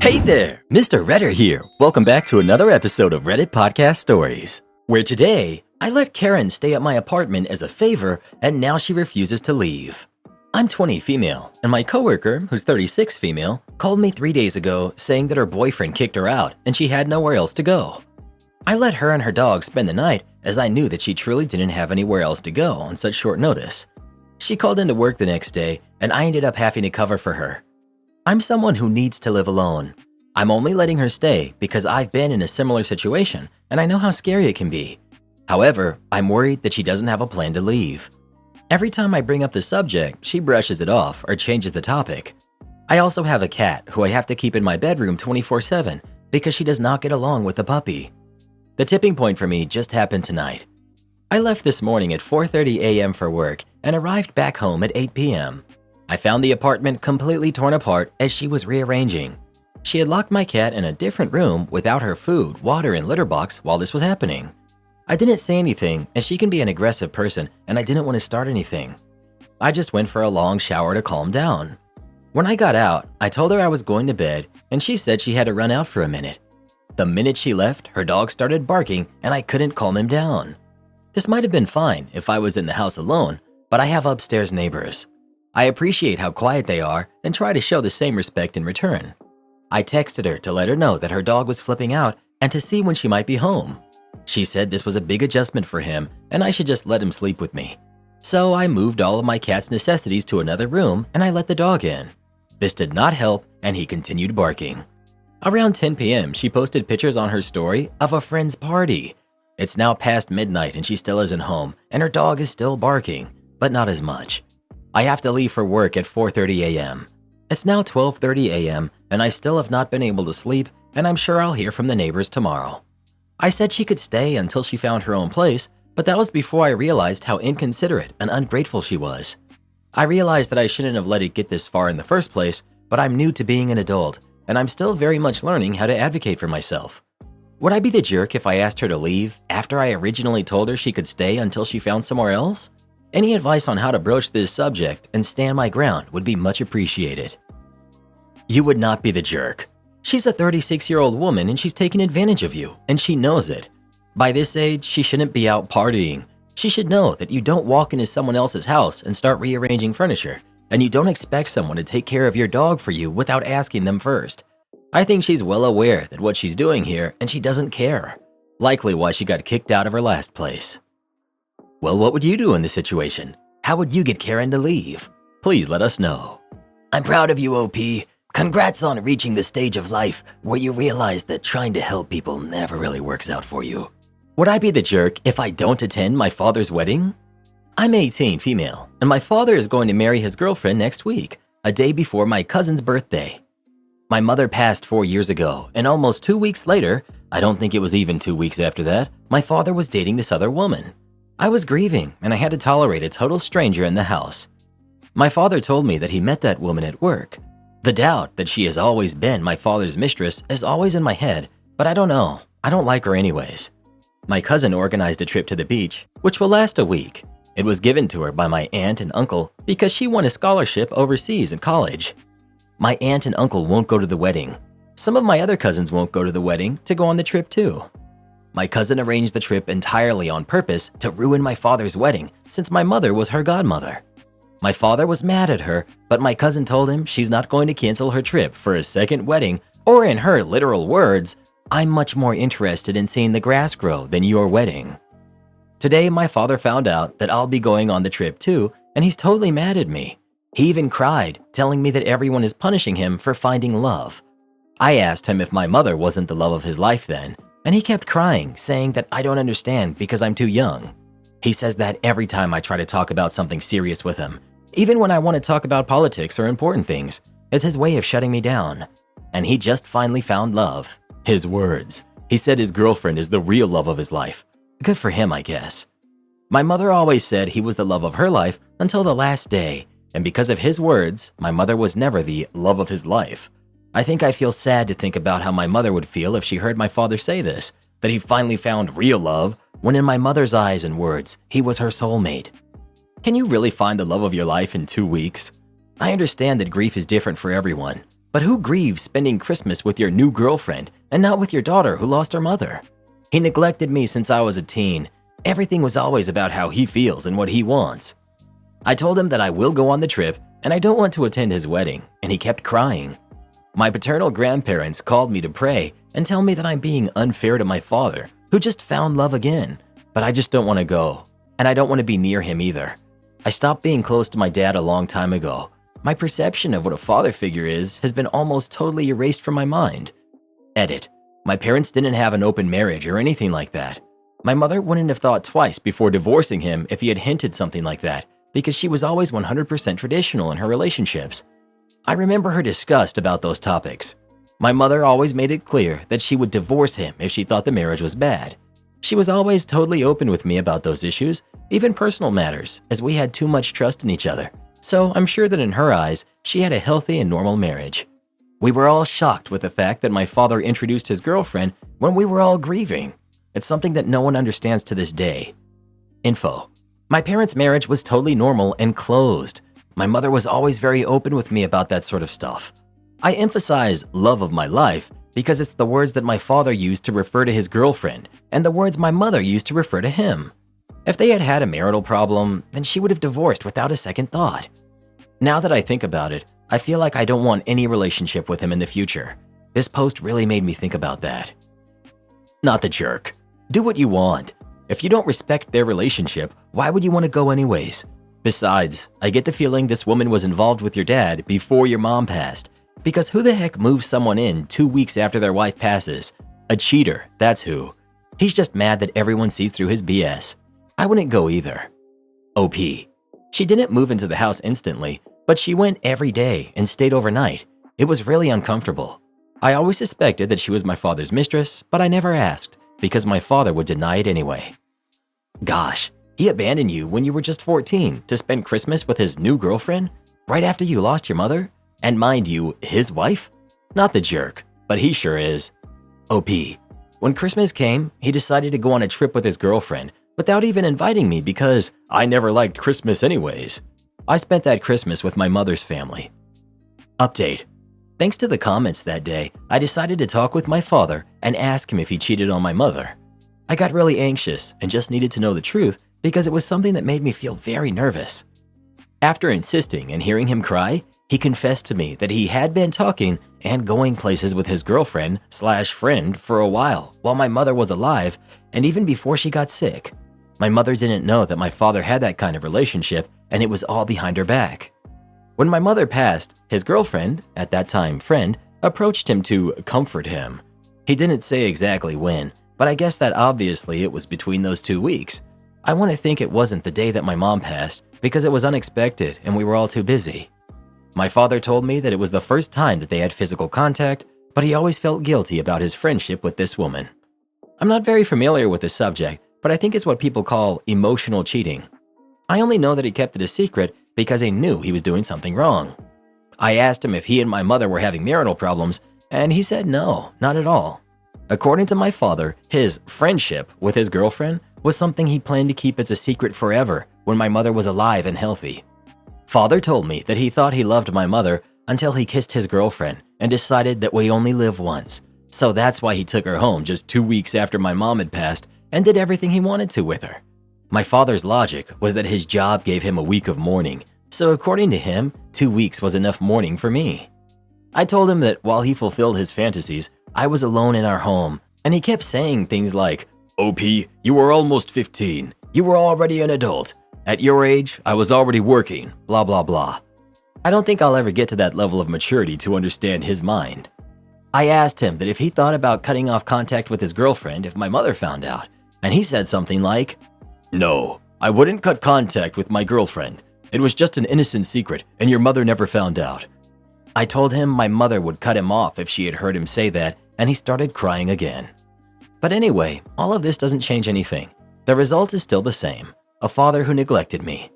Hey there, Mr. Redder here. Welcome back to another episode of Reddit Podcast Stories, where today I let Karen stay at my apartment as a favor and now she refuses to leave. I'm 20 female, and my coworker, who's 36 female, called me 3 days ago saying that her boyfriend kicked her out and she had nowhere else to go. I let her and her dog spend the night as I knew that she truly didn't have anywhere else to go on such short notice. She called into work the next day and I ended up having to cover for her. I'm someone who needs to live alone. I'm only letting her stay because I've been in a similar situation and I know how scary it can be. However, I'm worried that she doesn't have a plan to leave. Every time I bring up the subject, she brushes it off or changes the topic. I also have a cat who I have to keep in my bedroom 24/7 because she does not get along with the puppy. The tipping point for me just happened tonight. I left this morning at 4:30 a.m. for work and arrived back home at 8 p.m. I found the apartment completely torn apart as she was rearranging. She had locked my cat in a different room without her food, water, and litter box while this was happening. I didn't say anything as she can be an aggressive person and I didn't want to start anything. I just went for a long shower to calm down. When I got out, I told her I was going to bed and she said she had to run out for a minute. The minute she left, her dog started barking and I couldn't calm him down. This might have been fine if I was in the house alone, but I have upstairs neighbors. I appreciate how quiet they are and try to show the same respect in return. I texted her to let her know that her dog was flipping out and to see when she might be home. She said this was a big adjustment for him and I should just let him sleep with me. So I moved all of my cat's necessities to another room and I let the dog in. This did not help and he continued barking. Around 10 p.m., she posted pictures on her story of a friend's party. It's now past midnight and she still isn't home and her dog is still barking, but not as much. I have to leave for work at 4:30 a.m. It's now 12:30 a.m. and I still have not been able to sleep and I'm sure I'll hear from the neighbors tomorrow. I said she could stay until she found her own place, but that was before I realized how inconsiderate and ungrateful she was. I realized that I shouldn't have let it get this far in the first place, but I'm new to being an adult and I'm still very much learning how to advocate for myself. Would I be the jerk if I asked her to leave after I originally told her she could stay until she found somewhere else? Any advice on how to broach this subject and stand my ground would be much appreciated. You would not be the jerk. She's a 36-year-old woman and she's taking advantage of you, and she knows it. By this age, she shouldn't be out partying. She should know that you don't walk into someone else's house and start rearranging furniture, and you don't expect someone to take care of your dog for you without asking them first. I think she's well aware that what she's doing here and she doesn't care. Likely why she got kicked out of her last place. Well, what would you do in this situation? How would you get Karen to leave? Please let us know. I'm proud of you, OP. Congrats on reaching the stage of life where you realize that trying to help people never really works out for you. Would I be the jerk if I don't attend my father's wedding? I'm 18, female, and my father is going to marry his girlfriend next week, a day before my cousin's birthday. My mother passed 4 years ago, and almost 2 weeks later, I don't think it was even 2 weeks after that, my father was dating this other woman. I was grieving, and I had to tolerate a total stranger in the house. My father told me that he met that woman at work. The doubt that she has always been my father's mistress is always in my head, but I don't know. I don't like her anyways. My cousin organized a trip to the beach, which will last a week. It was given to her by my aunt and uncle because she won a scholarship overseas in college. My aunt and uncle won't go to the wedding. Some of my other cousins won't go to the wedding to go on the trip too. My cousin arranged the trip entirely on purpose to ruin my father's wedding since my mother was her godmother. My father was mad at her, but my cousin told him she's not going to cancel her trip for a second wedding, or in her literal words, I'm much more interested in seeing the grass grow than your wedding. Today, my father found out that I'll be going on the trip too, and he's totally mad at me. He even cried, telling me that everyone is punishing him for finding love. I asked him if my mother wasn't the love of his life then, and he kept crying, saying that I don't understand because I'm too young. He says that every time I try to talk about something serious with him, even when I want to talk about politics or important things. It's his way of shutting me down. And he just finally found love. His words. He said his girlfriend is the real love of his life. Good for him, I guess. My mother always said he was the love of her life until the last day, and because of his words, my mother was never the love of his life. I think I feel sad to think about how my mother would feel if she heard my father say this, that he finally found real love, when in my mother's eyes and words, he was her soulmate. Can you really find the love of your life in 2 weeks? I understand that grief is different for everyone. But who grieves spending Christmas with your new girlfriend and not with your daughter who lost her mother? He neglected me since I was a teen. Everything was always about how he feels and what he wants. I told him that I will go on the trip and I don't want to attend his wedding, and he kept crying. My paternal grandparents called me to pray and tell me that I'm being unfair to my father, who just found love again, but I just don't want to go, and I don't want to be near him either. I stopped being close to my dad a long time ago. My perception of what a father figure is has been almost totally erased from my mind. Edit. My parents didn't have an open marriage or anything like that. My mother wouldn't have thought twice before divorcing him if he had hinted something like that, because she was always 100% traditional in her relationships. I remember her disgust about those topics. My mother always made it clear that she would divorce him if she thought the marriage was bad. She was always totally open with me about those issues, even personal matters, as we had too much trust in each other. So I'm sure that in her eyes, she had a healthy and normal marriage. We were all shocked with the fact that my father introduced his girlfriend when we were all grieving. It's something that no one understands to this day. Info. My parents' marriage was totally normal and closed. My mother was always very open with me about that sort of stuff. I emphasize love of my life because it's the words that my father used to refer to his girlfriend and the words my mother used to refer to him. If they had had a marital problem, then she would have divorced without a second thought. Now that I think about it, I feel like I don't want any relationship with him in the future. This post really made me think about that. Not the jerk. Do what you want. If you don't respect their relationship, why would you want to go anyways? Besides, I get the feeling this woman was involved with your dad before your mom passed, because who the heck moves someone in 2 weeks after their wife passes? A cheater, that's who. He's just mad that everyone sees through his BS. I wouldn't go either. OP. She didn't move into the house instantly, but she went every day and stayed overnight. It was really uncomfortable. I always suspected that she was my father's mistress, but I never asked, because my father would deny it anyway. Gosh, he abandoned you when you were just 14 to spend Christmas with his new girlfriend? Right after you lost your mother? And mind you, his wife? Not the jerk, but he sure is. OP. When Christmas came, he decided to go on a trip with his girlfriend without even inviting me because I never liked Christmas anyways. I spent that Christmas with my mother's family. Update. Thanks to the comments that day, I decided to talk with my father and ask him if he cheated on my mother. I got really anxious and just needed to know the truth because it was something that made me feel very nervous. After insisting and hearing him cry, he confessed to me that he had been talking and going places with his girlfriend/friend for a while my mother was alive and even before she got sick. My mother didn't know that my father had that kind of relationship and it was all behind her back. When my mother passed, his girlfriend, at that time friend, approached him to comfort him. He didn't say exactly when, but I guess that obviously it was between those 2 weeks. I want to think it wasn't the day that my mom passed because it was unexpected and we were all too busy. My father told me that it was the first time that they had physical contact, but he always felt guilty about his friendship with this woman. I'm not very familiar with the subject, but I think it's what people call emotional cheating. I only know that he kept it a secret because he knew he was doing something wrong. I asked him if he and my mother were having marital problems, and he said no, not at all. According to my father, his friendship with his girlfriend was something he planned to keep as a secret forever when my mother was alive and healthy. Father told me that he thought he loved my mother until he kissed his girlfriend and decided that we only live once. So that's why he took her home just 2 weeks after my mom had passed and did everything he wanted to with her. My father's logic was that his job gave him a week of mourning, so according to him, 2 weeks was enough mourning for me. I told him that while he fulfilled his fantasies, I was alone in our home, and he kept saying things like, "OP, you were almost 15. You were already an adult. At your age, I was already working, blah blah blah." I don't think I'll ever get to that level of maturity to understand his mind. I asked him that if he thought about cutting off contact with his girlfriend if my mother found out, and he said something like, "No, I wouldn't cut contact with my girlfriend. It was just an innocent secret, and your mother never found out." I told him my mother would cut him off if she had heard him say that, and he started crying again. But anyway, all of this doesn't change anything. The result is still the same, a father who neglected me.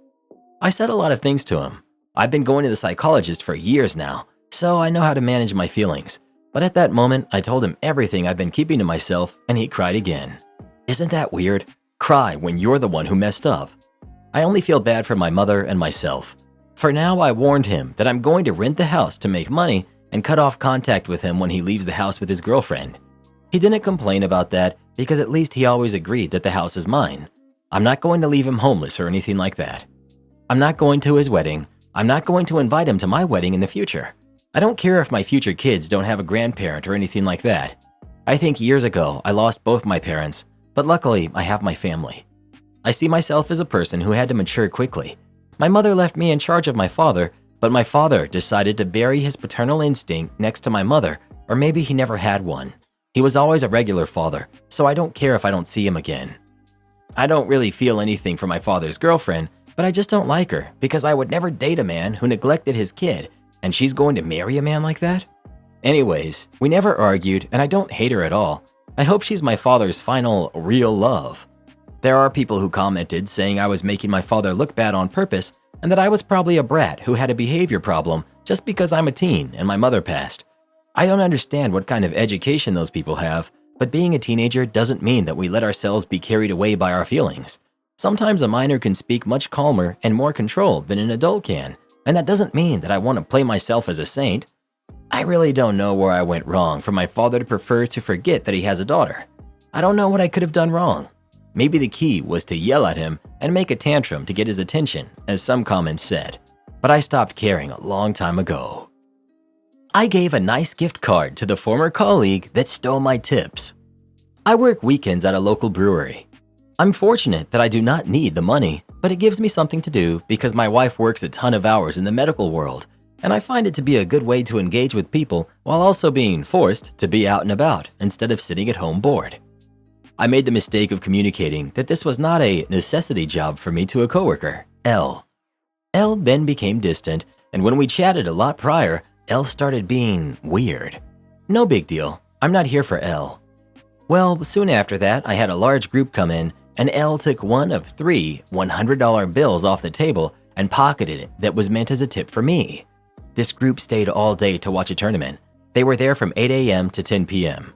I said a lot of things to him. I've been going to the psychologist for years now, so I know how to manage my feelings. But at that moment, I told him everything I've been keeping to myself, and he cried again. Isn't that weird? Cry when you're the one who messed up. I only feel bad for my mother and myself. For now, I warned him that I'm going to rent the house to make money and cut off contact with him when he leaves the house with his girlfriend. He didn't complain about that because at least he always agreed that the house is mine. I'm not going to leave him homeless or anything like that. I'm not going to his wedding. I'm not going to invite him to my wedding in the future. I don't care if my future kids don't have a grandparent or anything like that. I think years ago I lost both my parents, but luckily I have my family. I see myself as a person who had to mature quickly. My mother left me in charge of my father, but my father decided to bury his paternal instinct next to my mother, or maybe he never had one. He was always a regular father, so I don't care if I don't see him again. I don't really feel anything for my father's girlfriend, but I just don't like her because I would never date a man who neglected his kid, and she's going to marry a man like that? Anyways, we never argued, and I don't hate her at all. I hope she's my father's final real love. There are people who commented saying I was making my father look bad on purpose and that I was probably a brat who had a behavior problem just because I'm a teen and my mother passed. I don't understand what kind of education those people have, but being a teenager doesn't mean that we let ourselves be carried away by our feelings. Sometimes a minor can speak much calmer and more controlled than an adult can, and that doesn't mean that I want to play myself as a saint. I really don't know where I went wrong for my father to prefer to forget that he has a daughter. I don't know what I could have done wrong. Maybe the key was to yell at him and make a tantrum to get his attention, as some comments said, but I stopped caring a long time ago. I gave a nice gift card to the former colleague that stole my tips. I work weekends at a local brewery. I'm fortunate that I do not need the money, but it gives me something to do because my wife works a ton of hours in the medical world, and I find it to be a good way to engage with people while also being forced to be out and about instead of sitting at home bored. I made the mistake of communicating that this was not a necessity job for me to a coworker, Elle. Elle then became distant, and when we chatted a lot prior, Elle started being weird. No big deal, I'm not here for Elle. Well, soon after that, I had a large group come in, and Elle took one of 3 $100 bills off the table and pocketed it that was meant as a tip for me. This group stayed all day to watch a tournament. They were there from 8 a.m. to 10 p.m.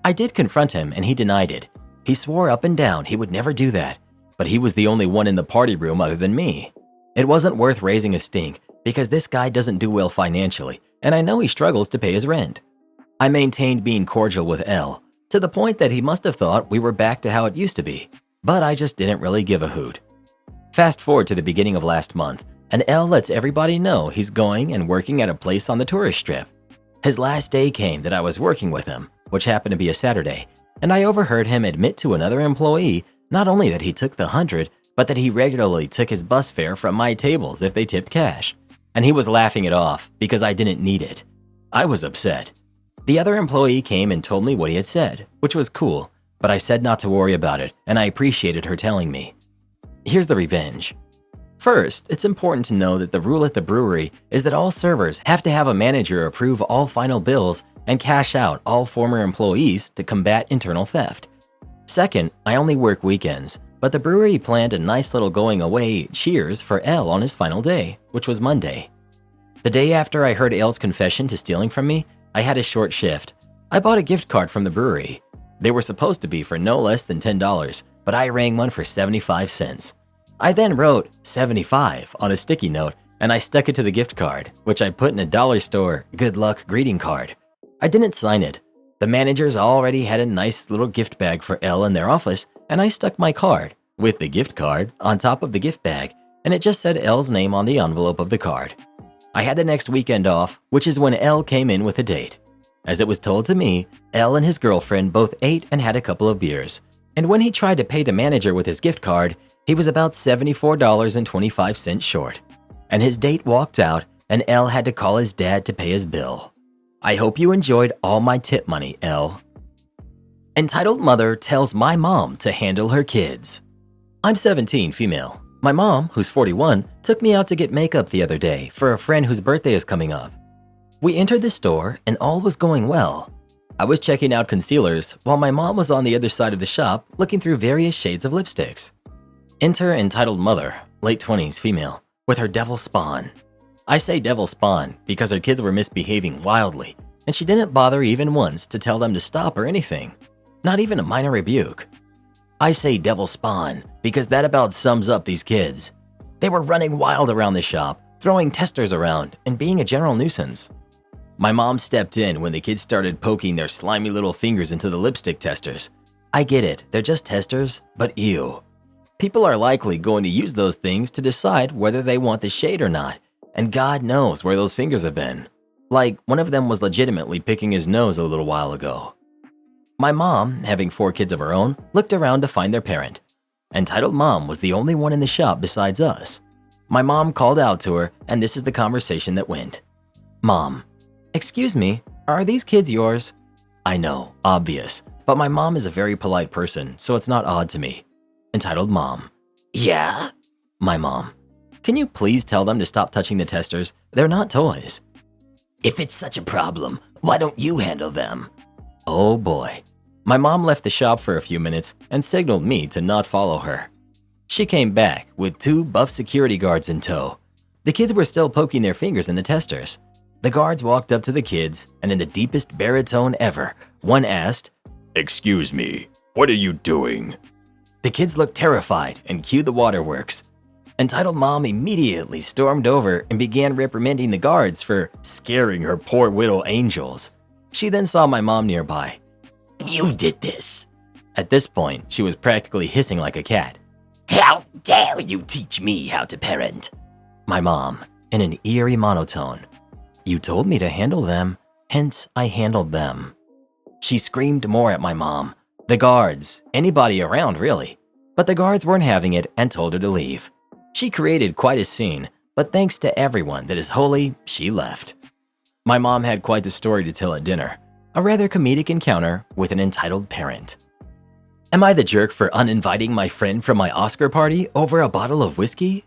I did confront him and he denied it. He swore up and down he would never do that, but he was the only one in the party room other than me. It wasn't worth raising a stink because this guy doesn't do well financially, and I know he struggles to pay his rent. I maintained being cordial with Elle, to the point that he must have thought we were back to how it used to be, but I just didn't really give a hoot. Fast forward to the beginning of last month, and Elle lets everybody know he's going and working at a place on the tourist strip. His last day came that I was working with him, which happened to be a Saturday, and I overheard him admit to another employee not only that he took the 100, but that he regularly took his bus fare from my tables if they tipped cash. And he was laughing it off because I didn't need it. I was upset. The other employee came and told me what he had said, which was cool, but I said not to worry about it, and I appreciated her telling me. Here's the revenge. First, it's important to know that the rule at the brewery is that all servers have to have a manager approve all final bills and cash out all former employees to combat internal theft. Second, I only work weekends, but the brewery planned a nice little going away cheers for Elle on his final day, which was Monday. The day after I heard Elle's confession to stealing from me, I had a short shift. I bought a gift card from the brewery. They were supposed to be for no less than $10, but I rang one for 75 cents. I then wrote 75 on a sticky note and I stuck it to the gift card, which I put in a dollar store good luck greeting card. I didn't sign it. The managers already had a nice little gift bag for Elle in their office, and I stuck my card, with the gift card, on top of the gift bag, and it just said Elle's name on the envelope of the card. I had the next weekend off, which is when Elle came in with a date. As it was told to me, Elle and his girlfriend both ate and had a couple of beers, and when he tried to pay the manager with his gift card, he was about $74.25 short. And his date walked out, and Elle had to call his dad to pay his bill. I hope you enjoyed all my tip money, Elle. Entitled mother tells my mom to handle her kids. I'm 17, female. My mom, who's 41, took me out to get makeup the other day for a friend whose birthday is coming up. We entered the store and all was going well. I was checking out concealers while my mom was on the other side of the shop looking through various shades of lipsticks. Enter entitled mother, late 20s, female, with her devil spawn. I say devil spawn because her kids were misbehaving wildly, and she didn't bother even once to tell them to stop or anything, not even a minor rebuke. I say devil spawn because that about sums up these kids. They were running wild around the shop, throwing testers around and being a general nuisance. My mom stepped in when the kids started poking their slimy little fingers into the lipstick testers. I get it, they're just testers, but ew. People are likely going to use those things to decide whether they want the shade or not, and God knows where those fingers have been. Like, one of them was legitimately picking his nose a little while ago. My mom, having 4 kids of her own, looked around to find their parent. Entitled Mom was the only one in the shop besides us. My mom called out to her, and this is the conversation that went. Mom, excuse me, are these kids yours? I know, obvious, but my mom is a very polite person, so it's not odd to me. Entitled Mom, yeah? My mom, can you please tell them to stop touching the testers? They're not toys. If it's such a problem, why don't you handle them? Oh boy. My mom left the shop for a few minutes and signaled me to not follow her. She came back with 2 buff security guards in tow. The kids were still poking their fingers in the testers. The guards walked up to the kids, and in the deepest baritone ever, one asked, "Excuse me, what are you doing?" The kids looked terrified and cued the waterworks. Entitled Mom immediately stormed over and began reprimanding the guards for scaring her poor little angels. She then saw my mom nearby. "You did this." At this point, she was practically hissing like a cat. "How dare you teach me how to parent?" My mom, in an eerie monotone. "You told me to handle them, hence I handled them." She screamed more at my mom, the guards, anybody around really. But the guards weren't having it and told her to leave. She created quite a scene, but thanks to everyone that is holy, she left. My mom had quite the story to tell at dinner, a rather comedic encounter with an entitled parent. Am I the jerk for uninviting my friend from my Oscar party over a bottle of whiskey?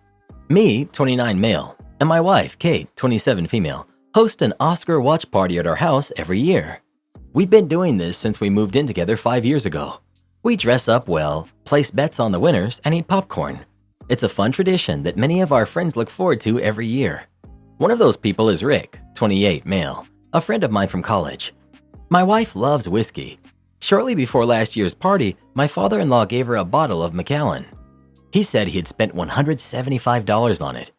Me, 29 male, and my wife, Kate, 27 female, host an Oscar watch party at our house every year. We've been doing this since we moved in together 5 years ago. We dress up well, place bets on the winners, and eat popcorn. It's a fun tradition that many of our friends look forward to every year. One of those people is Rick, 28 male, a friend of mine from college. My wife loves whiskey. Shortly before last year's party, my father-in-law gave her a bottle of Macallan. He said he had spent $175 on it.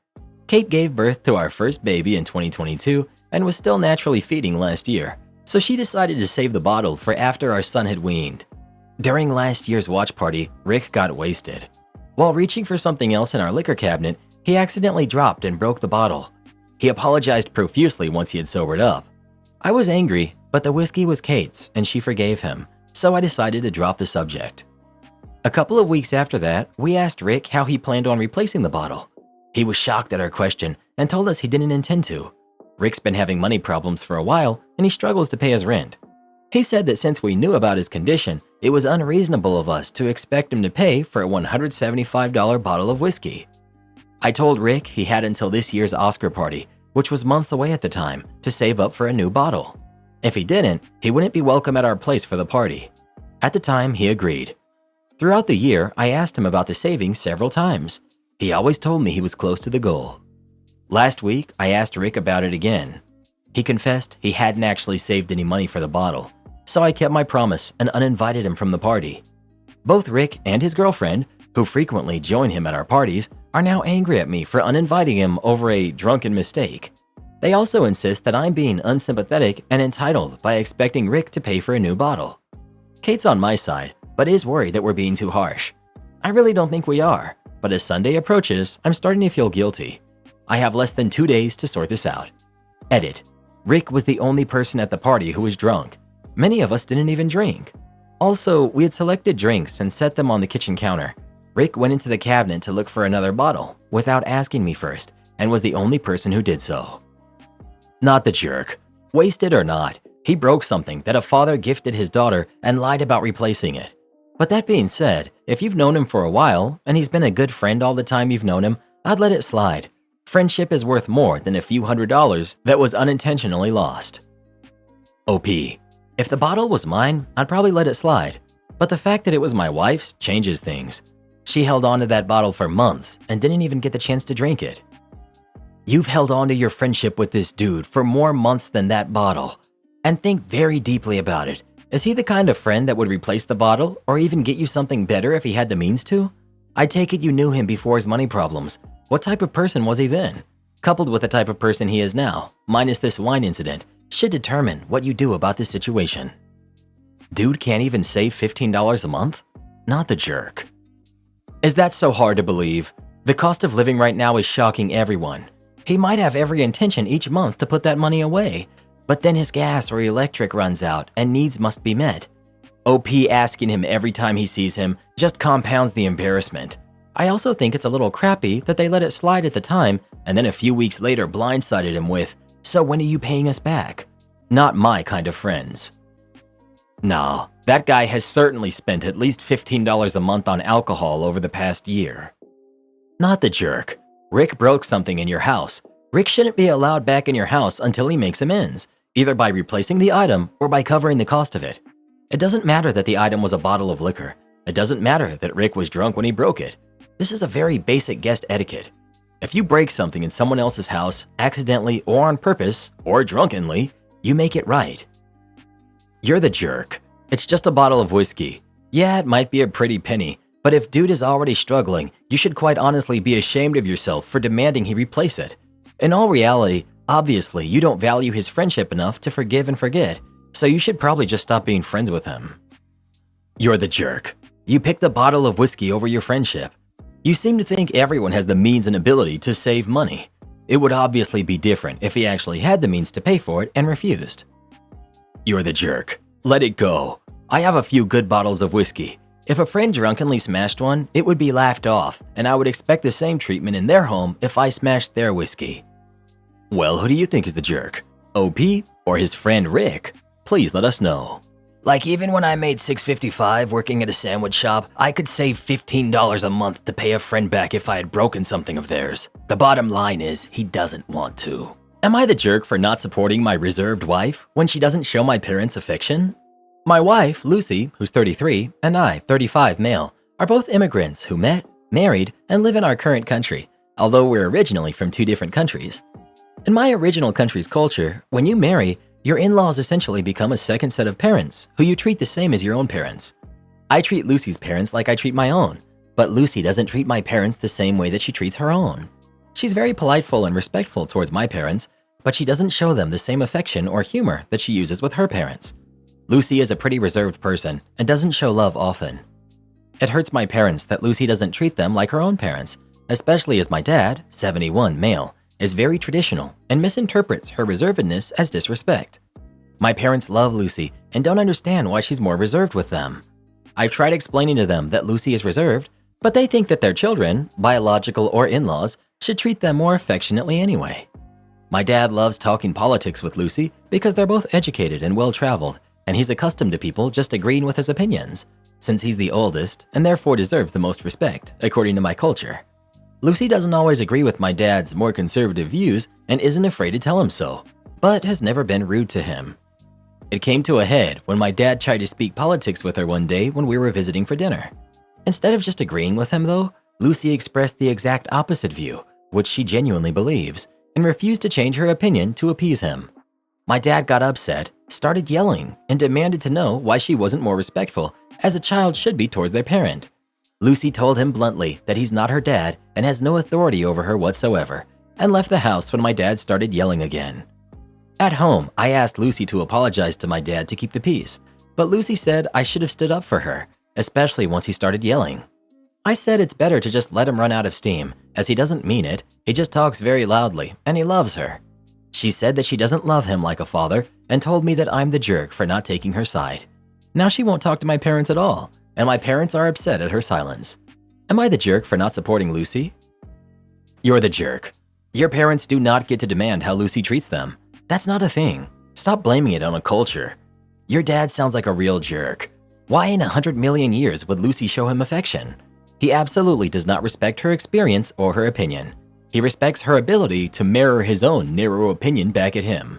Kate gave birth to our first baby in 2022 and was still naturally feeding last year, so she decided to save the bottle for after our son had weaned. During last year's watch party, Rick got wasted. While reaching for something else in our liquor cabinet, he accidentally dropped and broke the bottle. He apologized profusely once he had sobered up. I was angry, but the whiskey was Kate's and she forgave him, so I decided to drop the subject. A couple of weeks after that, we asked Rick how he planned on replacing the bottle. He was shocked at our question and told us he didn't intend to. Rick's been having money problems for a while and he struggles to pay his rent. He said that since we knew about his condition, it was unreasonable of us to expect him to pay for a $175 bottle of whiskey. I told Rick he had until this year's Oscar party, which was months away at the time, to save up for a new bottle. If he didn't, he wouldn't be welcome at our place for the party. At the time, he agreed. Throughout the year, I asked him about the savings several times. He always told me he was close to the goal. Last week, I asked Rick about it again. He confessed he hadn't actually saved any money for the bottle, so I kept my promise and uninvited him from the party. Both Rick and his girlfriend, who frequently join him at our parties, are now angry at me for uninviting him over a drunken mistake. They also insist that I'm being unsympathetic and entitled by expecting Rick to pay for a new bottle. Kate's on my side, but is worried that we're being too harsh. I really don't think we are, but as Sunday approaches, I'm starting to feel guilty. I have less than 2 days to sort this out. Edit. Rick was the only person at the party who was drunk. Many of us didn't even drink. Also, we had selected drinks and set them on the kitchen counter. Rick went into the cabinet to look for another bottle without asking me first and was the only person who did so. Not the jerk. Wasted or not, he broke something that a father gifted his daughter and lied about replacing it. But that being said, if you've known him for a while and he's been a good friend all the time you've known him, I'd let it slide. Friendship is worth more than a few $100s that was unintentionally lost. OP. If the bottle was mine, I'd probably let it slide. But the fact that it was my wife's changes things. She held on to that bottle for months and didn't even get the chance to drink it. You've held on to your friendship with this dude for more months than that bottle. And think very deeply about it. Is he the kind of friend that would replace the bottle or even get you something better if he had the means to? I take it you knew him before his money problems. What type of person was he then? Coupled with the type of person he is now, minus this wine incident, should determine what you do about this situation. Dude can't even save $15 a month? Not the jerk. Is that so hard to believe? The cost of living right now is shocking everyone. He might have every intention each month to put that money away, but then his gas or electric runs out and needs must be met. OP asking him every time he sees him just compounds the embarrassment. I also think it's a little crappy that they let it slide at the time and then a few weeks later blindsided him with, "So when are you paying us back?" Not my kind of friends. No, that guy has certainly spent at least $15 a month on alcohol over the past year. Not the jerk. Rick broke something in your house. Rick shouldn't be allowed back in your house until he makes amends, either by replacing the item or by covering the cost of it. It doesn't matter that the item was a bottle of liquor. It doesn't matter that Rick was drunk when he broke it. This is a very basic guest etiquette. If you break something in someone else's house, accidentally or on purpose, or drunkenly, you make it right. You're the jerk. It's just a bottle of whiskey. Yeah, it might be a pretty penny, but if dude is already struggling, you should quite honestly be ashamed of yourself for demanding he replace it. In all reality, obviously, you don't value his friendship enough to forgive and forget, so you should probably just stop being friends with him. You're the jerk. You picked a bottle of whiskey over your friendship. You seem to think everyone has the means and ability to save money. It would obviously be different if he actually had the means to pay for it and refused. You're the jerk. Let it go. I have a few good bottles of whiskey. If a friend drunkenly smashed one, it would be laughed off, and I would expect the same treatment in their home if I smashed their whiskey. Well, who do you think is the jerk? OP or his friend Rick? Please let us know. Like even when I made $6.55 working at a sandwich shop, I could save $15 a month to pay a friend back if I had broken something of theirs. The bottom line is he doesn't want to. Am I the jerk for not supporting my reserved wife when she doesn't show my parents affection? My wife, Lucy, who's 33, and I, 35 male, are both immigrants who met, married, and live in our current country, although we're originally from two different countries. In my original country's culture, when you marry, your in-laws essentially become a second set of parents who you treat the same as your own parents. I treat Lucy's parents like I treat my own, but Lucy doesn't treat my parents the same way that she treats her own. She's very politeful and respectful towards my parents, but she doesn't show them the same affection or humor that she uses with her parents. Lucy is a pretty reserved person and doesn't show love often. It hurts my parents that Lucy doesn't treat them like her own parents, especially as my dad, 71 male, is very traditional and misinterprets her reservedness as disrespect. My parents love Lucy and don't understand why she's more reserved with them. I've tried explaining to them that Lucy is reserved, but they think that their children, biological or in-laws, should treat them more affectionately anyway. My dad loves talking politics with Lucy because they're both educated and well-traveled, and he's accustomed to people just agreeing with his opinions, since he's the oldest and therefore deserves the most respect, according to my culture. Lucy doesn't always agree with my dad's more conservative views and isn't afraid to tell him so, but has never been rude to him. It came to a head when my dad tried to speak politics with her one day when we were visiting for dinner. Instead of just agreeing with him though, Lucy expressed the exact opposite view, which she genuinely believes, and refused to change her opinion to appease him. My dad got upset, started yelling, and demanded to know why she wasn't more respectful, as a child should be towards their parent. Lucy told him bluntly that he's not her dad and has no authority over her whatsoever, and left the house when my dad started yelling again. At home, I asked Lucy to apologize to my dad to keep the peace, but Lucy said I should have stood up for her, especially once he started yelling. I said it's better to just let him run out of steam, as he doesn't mean it, he just talks very loudly, and he loves her. She said that she doesn't love him like a father and told me that I'm the jerk for not taking her side. Now she won't talk to my parents at all, and my parents are upset at her silence. Am I the jerk for not supporting Lucy? You're the jerk. Your parents do not get to demand how Lucy treats them. That's not a thing. Stop blaming it on a culture. Your dad sounds like a real jerk. Why in 100 million years would Lucy show him affection? He absolutely does not respect her experience or her opinion. He respects her ability to mirror his own narrow opinion back at him.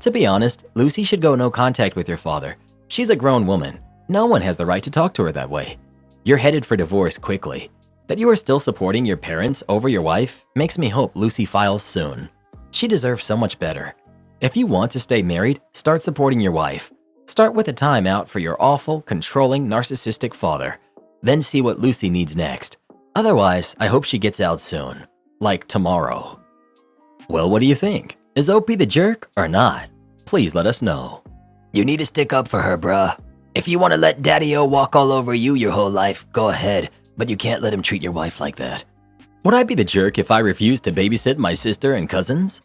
To be honest, Lucy should go no contact with your father. She's a grown woman. No one has the right to talk to her that way. You're headed for divorce quickly. That you are still supporting your parents over your wife makes me hope Lucy files soon. She deserves so much better. If you want to stay married, start supporting your wife. Start with a time out for your awful, controlling, narcissistic father. Then see what Lucy needs next. Otherwise, I hope she gets out soon. Like tomorrow. Well, what do you think? Is OP the jerk or not? please let us know. You need to stick up for her, bruh. If you want to let Daddy-O walk all over you your whole life, go ahead, but you can't let him treat your wife like that. Would I be the jerk if I refused to babysit my sister and cousins?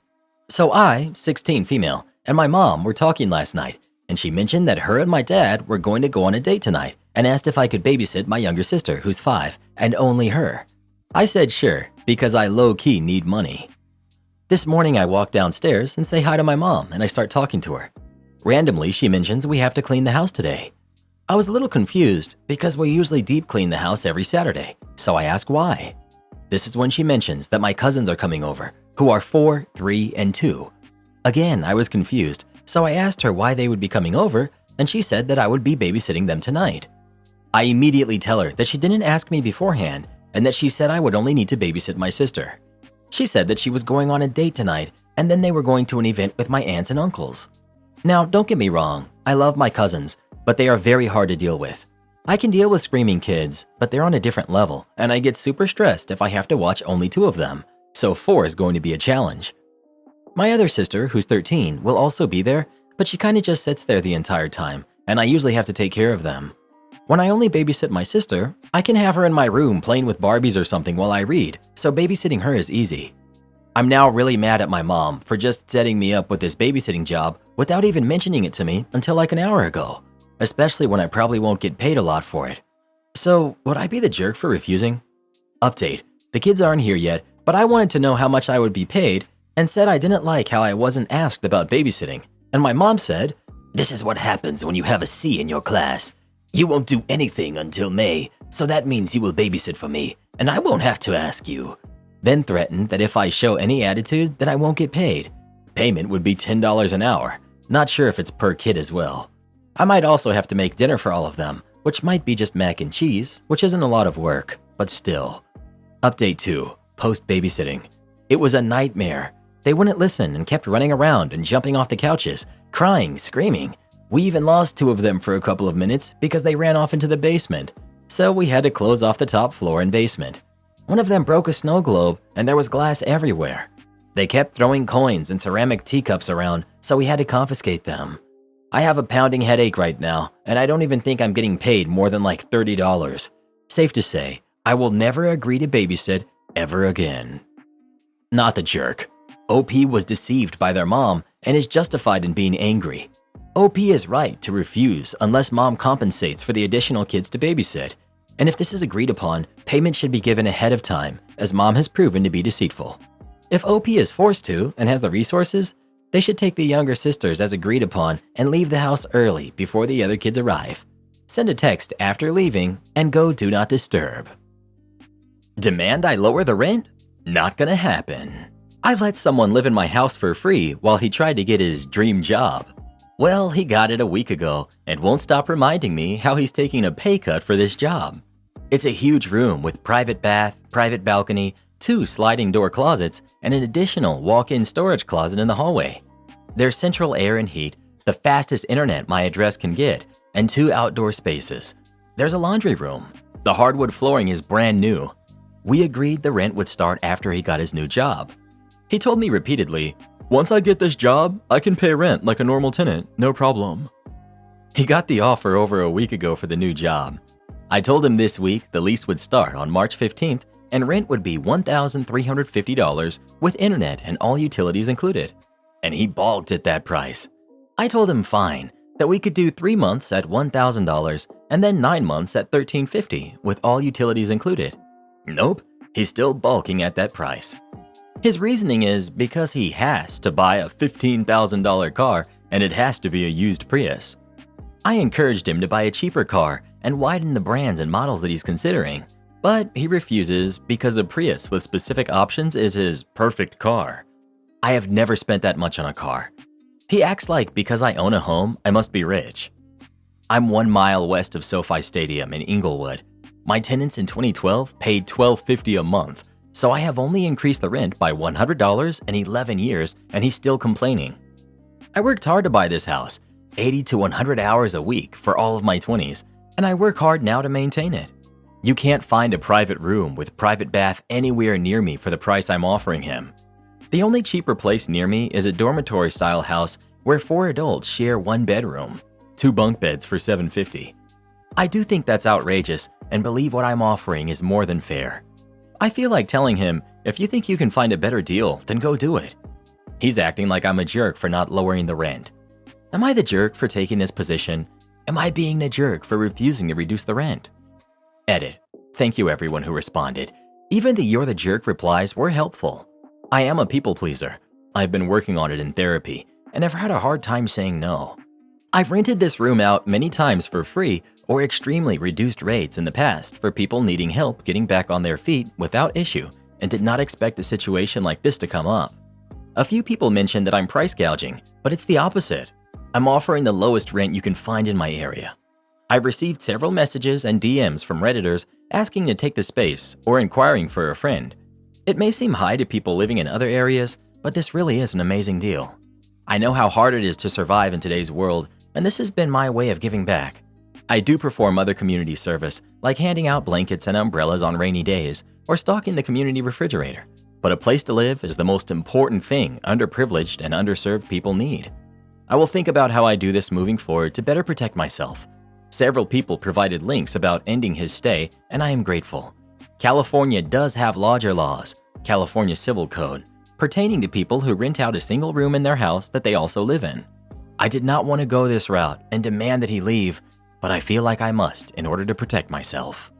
So I, 16 female, and my mom were talking last night, and she mentioned that her and my dad were going to go on a date tonight and asked if I could babysit my younger sister, who's 5, and only her. I said sure, because I low-key need money. This morning I walk downstairs and say hi to my mom, and I start talking to her. Randomly, she mentions we have to clean the house today. I was a little confused because we usually deep clean the house every Saturday, so I ask why. This is when she mentions that my cousins are coming over, who are 4, 3, and 2. Again, I was confused, so I asked her why they would be coming over, and she said that I would be babysitting them tonight. I immediately tell her that she didn't ask me beforehand and that she said I would only need to babysit my sister. She said that she was going on a date tonight and then they were going to an event with my aunts and uncles. Now, don't get me wrong, I love my cousins, but they are very hard to deal with. I can deal with screaming kids, but they're on a different level, and I get super stressed if I have to watch only 2 of them, so 4 is going to be a challenge. My other sister, who's 13, will also be there, but she kinda just sits there the entire time, and I usually have to take care of them. When I only babysit my sister, I can have her in my room playing with Barbies or something while I read, so babysitting her is easy. I'm now really mad at my mom for just setting me up with this babysitting job without even mentioning it to me until like an hour ago, especially when I probably won't get paid a lot for it. So, would I be the jerk for refusing? Update: the kids aren't here yet, but I wanted to know how much I would be paid and said I didn't like how I wasn't asked about babysitting, and my mom said, This is what happens when you have a C in your class. You won't do anything until May, so that means you will babysit for me, and I won't have to ask you. Then threatened that if I show any attitude, then I won't get paid. Payment would be $10 an hour. Not sure if it's per kid as well. I might also have to make dinner for all of them, which might be just mac and cheese, which isn't a lot of work, but still. Update 2, post-babysitting. It was a nightmare. They wouldn't listen and kept running around and jumping off the couches, crying, screaming. We even lost 2 of them for a couple of minutes because they ran off into the basement, so we had to close off the top floor and basement. One of them broke a snow globe and there was glass everywhere. They kept throwing coins and ceramic teacups around, so we had to confiscate them. I have a pounding headache right now, and I don't even think I'm getting paid more than like $30. Safe to say, I will never agree to babysit ever again. Not the jerk. OP was deceived by their mom and is justified in being angry. OP is right to refuse unless mom compensates for the additional kids to babysit. And if this is agreed upon, payment should be given ahead of time, as mom has proven to be deceitful. If OP is forced to and has the resources, they should take the younger sisters as agreed upon and leave the house early before the other kids arrive. Send a text after leaving and go do not disturb. Demand I lower the rent? Not gonna happen. I let someone live in my house for free while he tried to get his dream job. Well, he got it a week ago and won't stop reminding me how he's taking a pay cut for this job. It's a huge room with private bath, private balcony, 2 sliding door closets, and an additional walk-in storage closet in the hallway. There's central air and heat, the fastest internet my address can get, and 2 outdoor spaces. There's a laundry room. The hardwood flooring is brand new. We agreed the rent would start after he got his new job. He told me repeatedly, "Once I get this job, I can pay rent like a normal tenant, no problem." He got the offer over a week ago for the new job. I told him this week the lease would start on March 15th and rent would be $1,350 with internet and all utilities included. And he balked at that price. I told him fine, that we could do 3 months at $1,000 and then 9 months at $1,350 with all utilities included. Nope, he's still balking at that price. His reasoning is because he has to buy a $15,000 car and it has to be a used Prius. I encouraged him to buy a cheaper car and widen the brands and models that he's considering, but he refuses because a Prius with specific options is his perfect car. I have never spent that much on a car. He acts like because I own a home, I must be rich. I'm 1 mile west of SoFi Stadium in Inglewood. My tenants in 2012 paid $1,250 a month, so I have only increased the rent by $100 in 11 years and he's still complaining. I worked hard to buy this house, 80 to 100 hours a week for all of my 20s, and I work hard now to maintain it. You can't find a private room with private bath anywhere near me for the price I'm offering him. The only cheaper place near me is a dormitory-style house where 4 adults share 1 bedroom, 2 bunk beds for $750. I do think that's outrageous and believe what I'm offering is more than fair. I feel like telling him, if you think you can find a better deal, then go do it. He's acting like I'm a jerk for not lowering the rent. Am I the jerk for taking this position? Am I being the jerk for refusing to reduce the rent? Edit. Thank you everyone who responded. Even the "you're the jerk" replies were helpful. I am a people pleaser. I've been working on it in therapy and have had a hard time saying no. I've rented this room out many times for free or extremely reduced rates in the past for people needing help getting back on their feet without issue and did not expect a situation like this to come up. A few people mentioned that I'm price gouging, but it's the opposite. I'm offering the lowest rent you can find in my area. I've received several messages and DMs from Redditors asking to take the space or inquiring for a friend. It may seem high to people living in other areas, but this really is an amazing deal. I know how hard it is to survive in today's world, and this has been my way of giving back. I do perform other community service, like handing out blankets and umbrellas on rainy days or stocking the community refrigerator. But a place to live is the most important thing underprivileged and underserved people need. I will think about how I do this moving forward to better protect myself. Several people provided links about ending his stay, and I am grateful. California does have larger laws, California Civil Code, pertaining to people who rent out a single room in their house that they also live in. I did not want to go this route and demand that he leave, but I feel like I must in order to protect myself.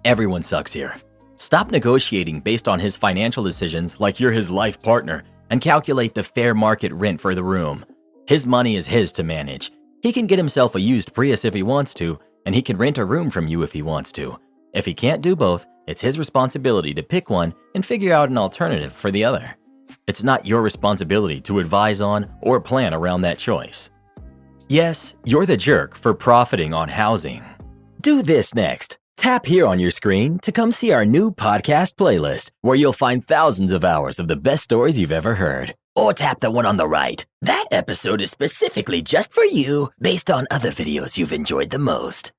Everyone sucks here. Stop negotiating based on his financial decisions like you're his life partner and calculate the fair market rent for the room. His money is his to manage. He can get himself a used Prius if he wants to, and he can rent a room from you if he wants to. If he can't do both, it's his responsibility to pick one and figure out an alternative for the other. It's not your responsibility to advise on or plan around that choice. Yes, you're the jerk for profiting on housing. Do this next. Tap here on your screen to come see our new podcast playlist, where you'll find thousands of hours of the best stories you've ever heard. Or tap the one on the right. That episode is specifically just for you, based on other videos you've enjoyed the most.